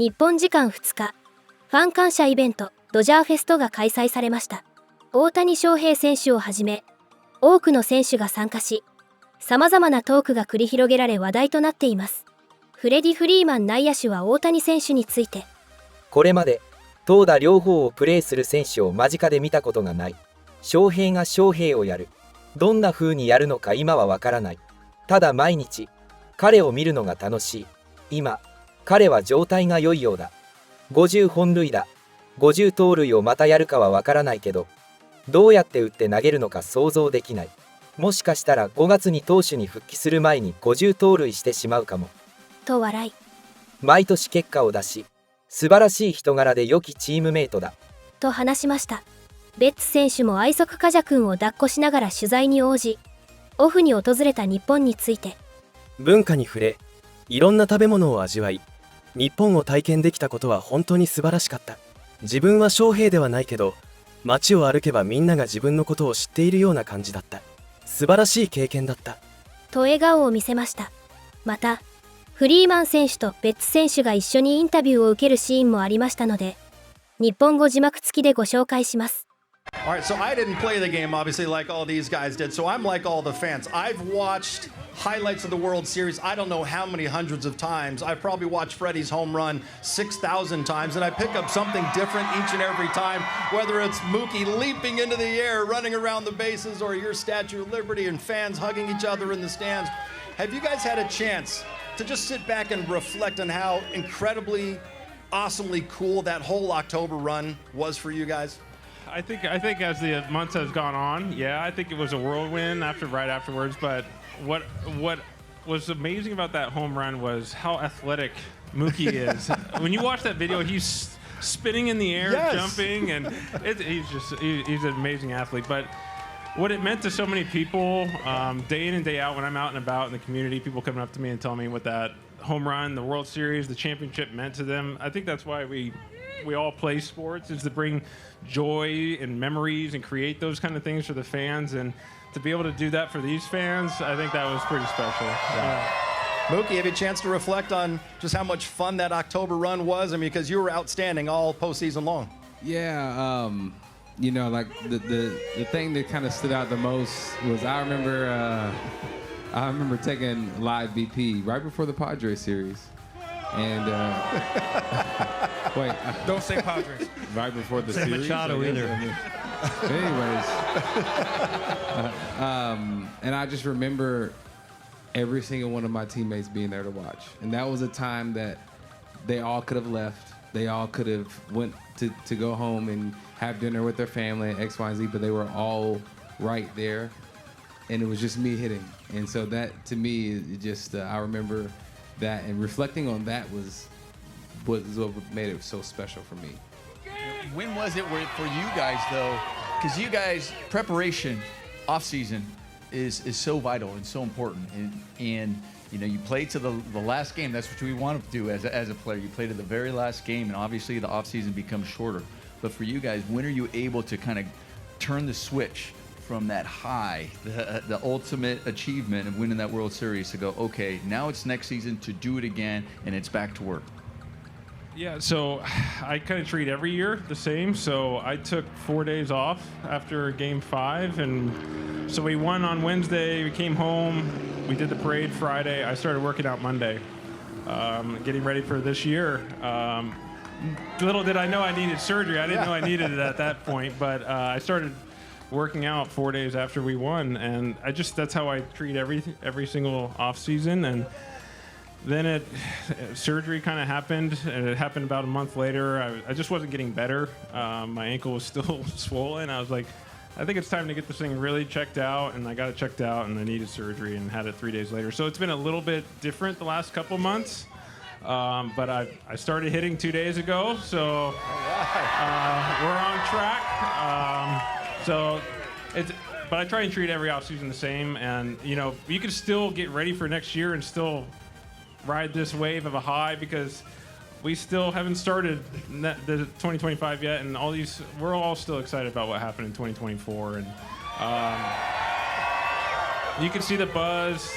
日本時間2日、ファン感謝イベントドジャーフェストが開催されました。大谷翔平選手をはじめ、多くの選手が参加し、様々なトークが繰り広げられ話題となっています。フレディ・フリーマン内野手は大谷選手について、これまで投打両方をプレーする選手を間近で見たことがない。翔平が翔平をやる。どんな風にやるのか今はわからない。ただ毎日彼を見るのが楽しい。今彼は状態が良いようだ。50本塁打50盗塁をまたやるかはわからないけど、どうやって打って投げるのか想像できない。もしかしたら5月に投手に復帰する前に50盗塁してしまうかもと笑い、毎年結果を出し、素晴らしい人柄で良きチームメイトだと話しました。ベッツ選手も愛足カジャ君を抱っこしながら取材に応じ、オフに訪れた日本について、文化に触れ、いろんな食べ物を味わい、日本を体験できたことは本当に素晴らしかった。自分は翔平ではないけど、街を歩けばみんなが自分のことを知っているような感じだった。素晴らしい経験だったと笑顔を見せました。またフリーマン選手とベッツ選手が一緒にインタビューを受けるシーンもありましたので、日本語字幕付きでご紹介します。All right, so I didn't play the game, obviously, like all these guys did. So I'm like all the fans. I've watched highlights of the World Series. I don't know how many hundreds of times. I've probably watched Freddie's home run 6,000 times, and I pick up something different each and every time, whether it's Mookie leaping into the air, running around the bases, or your Statue of Liberty and fans hugging each other in the stands. Have you guys had a chance to just sit back and reflect on how incredibly, awesomely cool that whole October run was for you guys? I think as the months has gone on, yeah, I think it was a whirlwind right afterwards. But what was amazing about that home run was how athletic Mookie is. When you watch that video, he's spinning in the air, yes, jumping, and he's an amazing athlete. But what it meant to so many people, day in and day out, when I'm out and about in the community, people coming up to me and telling me what that home run, the World Series, the championship meant to them. I think that's why we all play sports, is to bring joy and memories and create those kind of things for the fans, and to be able to do that for these fans, I think that was pretty special. Mookie, have you a chance to reflect on just how much fun that October run was? I mean, because you were outstanding all postseason long. Yeah, you know, like the thing that kind of stood out the most was I remember taking live BP right before the Padres series. And wait, don't say Padres. Right before the series. Machado either. Anyways, and I just remember every single one of my teammates being there to watch, and that was a time that they all could have left. They all could have went to go home and have dinner with their family, X, Y, and Z, but they were all right there, and it was just me hitting. And so that, to me, it just I remember that, and reflecting on that was what made it so special for me. When was it for you guys, though? Because you guys, preparation, off-season, is so vital and so important. And you know, you play to the last game. That's what we want to do as a player. You play to the very last game, and obviously the off-season becomes shorter. But for you guys, when are you able to kind of turn the switch from that high, the ultimate achievement of winning that World Series, to go, okay, now it's next season to do it again, and it's back to work? Yeah, so I kind of treat every year the same. So I took 4 days off after Game 5, and so we won on Wednesday. We came home. We did the parade Friday. I started working out Monday, getting ready for this year. Little did I know I needed surgery. I didn't know I needed it at that point, but I started working out 4 days after we won, and that's how I treat every single off season. And then surgery kind of happened, and it happened about a month later. I just wasn't getting better. My ankle was still swollen. I was like, I think it's time to get this thing really checked out, and I got it checked out, and I needed surgery and had it 3 days later. So it's been a little bit different the last couple months. But I started hitting 2 days ago, so we're on track. But I try and treat every offseason the same, and you know, you can still get ready for next year and still ride this wave of a high, because we still haven't started the 2025 yet, and we're all still excited about what happened in 2024, and you can see the buzz,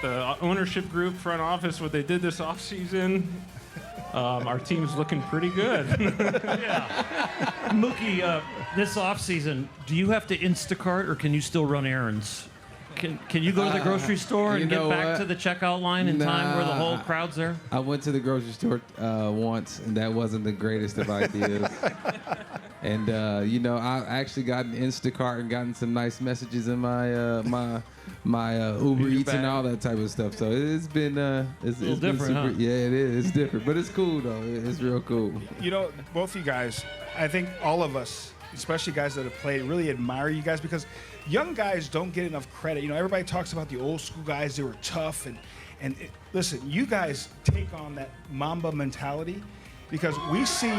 the ownership group, front office, what they did this offseason. our team's looking pretty good. Mookie, this offseason, do you have to Instacart or can you still run errands? Can you go to the grocery store and get back to the checkout line in time where the whole crowd's there? I went to the grocery store once, and that wasn't the greatest of ideas. And I actually got an Instacart and gotten some nice messages in my my Uber Eats and all that type of stuff. So it's been it's been different, super. huh? Yeah, it is. It's different, but it's cool though. It's real cool. You know, both you guys, I think all of us, especially guys that have played, really admire you guys because young guys don't get enough credit. You know, everybody talks about the old school guys, they were tough listen, you guys take on that Mamba mentality because we see.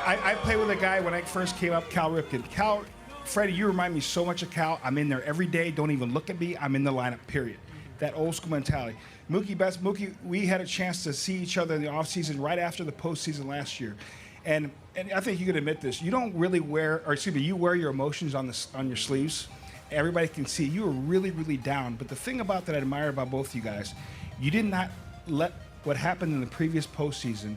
I played with a guy when I first came up, Cal Ripken. Freddie, you remind me so much of Cal. I'm in there every day. Don't even look at me. I'm in the lineup, period. That old school mentality. Mookie, we had a chance to see each other in the offseason right after the postseason last year. And I think you can admit this. You don't really you wear your emotions on your sleeves. Everybody can see you were really, really down. But the thing about that I admire about both you guys, you did not let what happened in the previous postseason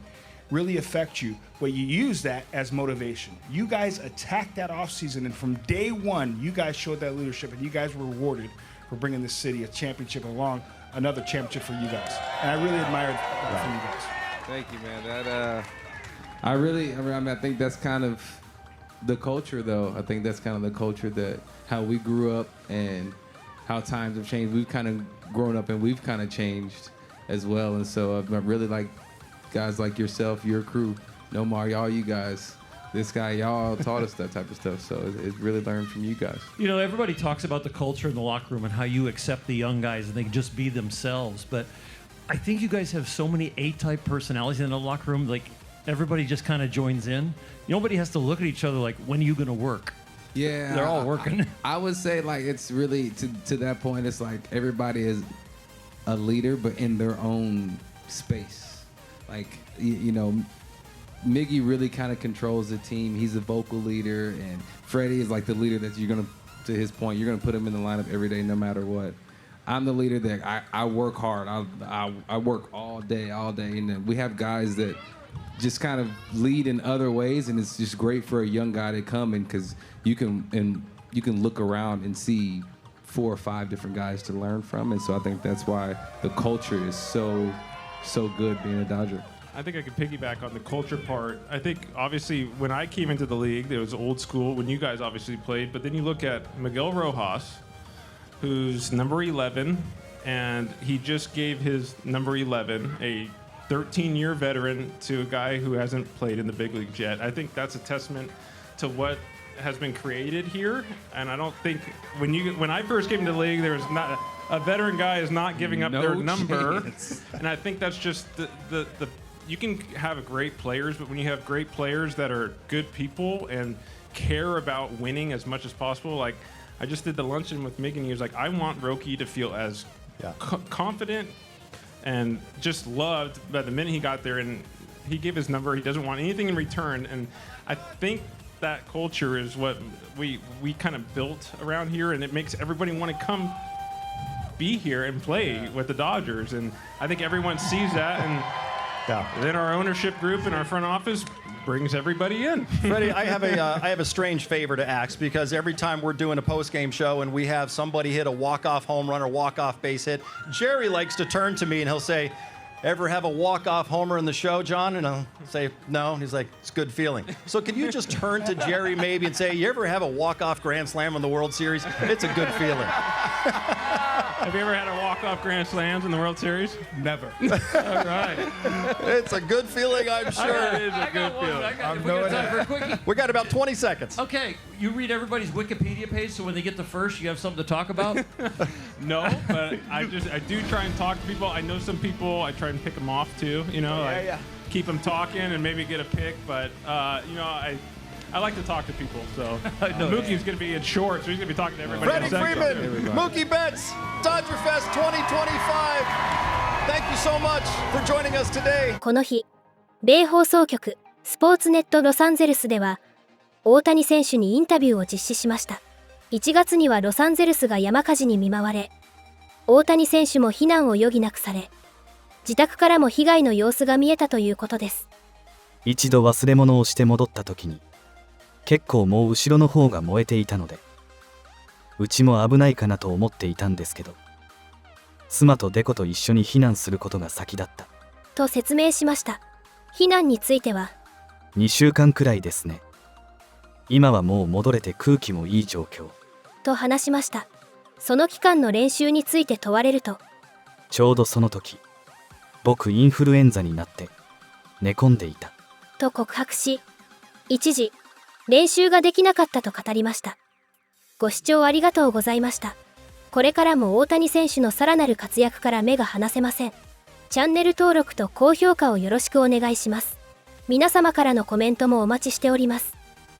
really affect you, but you use that as motivation. You guys attacked that offseason, and from day one, you guys showed that leadership, and you guys were rewarded for bringing this city a championship along, another championship for you guys. And I really admire that from you guys. Thank you, man. I think that's kind of the culture, though. I think that's kind of the culture that how we grew up and how times have changed. We've kind of grown up and we've kind of changed as well. And so I really like guys like yourself, your crew, Nomar, all you guys. This guy, y'all taught us that type of stuff. So it really learned from you guys. You know, everybody talks about the culture in the locker room and how you accept the young guys and they can just be themselves. But I think you guys have so many A-type personalities in the locker room. Like, everybody just kind of joins in. Nobody has to look at each other like, when are you going to work? Yeah. They're all working. I would say, like, it's really, to that point, it's like everybody is a leader, but in their own space. Like, you know, Miggy really kind of controls the team. He's a vocal leader, and Freddie is like the leader that you're going to his point, you're going to put him in the lineup every day no matter what. I'm the leader that I work hard. I work all day. And then we have guys that just kind of lead in other ways, and it's just great for a young guy to come in because you can look around and see 4 or 5 different guys to learn from, and so I think that's why the culture is so good being a Dodger. I think I could piggyback on the culture part. I think, obviously, when I came into the league, it was old school when you guys obviously played. But then you look at Miguel Rojas, who's number 11, and he just gave his number 11, a 13-year veteran, to a guy who hasn't played in the big leagues yet. I think that's a testament to what has been created here. And I don't think when I first came into the league, there was not a veteran guy is not giving up their number. And I think that's just the you can have great players, but when you have great players that are good people and care about winning as much as possible, like I just did the luncheon with Mick, and he was like, I want Roki to feel as confident and just loved by the minute he got there, and he gave his number. He doesn't want anything in return, and I think that culture is what we kind of built around here, and it makes everybody want to come be here and play with the Dodgers, and I think everyone sees that, and then our ownership group and our front office brings everybody in. Freddie, I have a strange favor to ask, because every time we're doing a post-game show and we have somebody hit a walk-off home run or walk-off base hit, Jerry likes to turn to me and he'll say, ever have a walk-off homer in the show, John? And I'll say, no. And he's like, it's a good feeling. So can you just turn to Jerry maybe and say, you ever have a walk-off grand slam in the World Series? It's a good feeling. Have you ever had a walk-off grand slams in the World Series? Never. All right. It's a good feeling, I'm sure. It is a good feeling. We got about 20 seconds. Okay, you read everybody's Wikipedia page, so when they get to first, you have something to talk about? No, but I do try and talk to people. I know some people, I try and pick them off too, keep them talking and maybe get a pick, but I like to talk to people, so Mookie's going to be in shorts, so he's going to be talking to everybody. Freddie Freeman, Mookie Betts, Dodger Fest 2025. Thank you so much for joining us today. この日、米放送局スポーツネットロサンゼルスでは大谷選手にインタビューを実施しました。1月にはロサンゼルスが山火事に見舞われ、大谷選手も避難を余儀なくされ、自宅からも被害の様子が見えたということです。一度忘れ物をして戻った時に結構もう後ろの方が燃えていたので、うちも危ないかなと思っていたんですけど、妻とデコと一緒に避難することが先だったと説明しました。避難については2週間くらいですね。今はもう戻れて空気もいい状況と話しました。その期間の練習について問われると、ちょうどその時僕インフルエンザになって寝込んでいたと告白し、一時練習ができなかったと語りました。ご視聴ありがとうございました。これからも大谷選手のさらなる活躍から目が離せません。チャンネル登録と高評価をよろしくお願いします。皆様からのコメントもお待ちしております。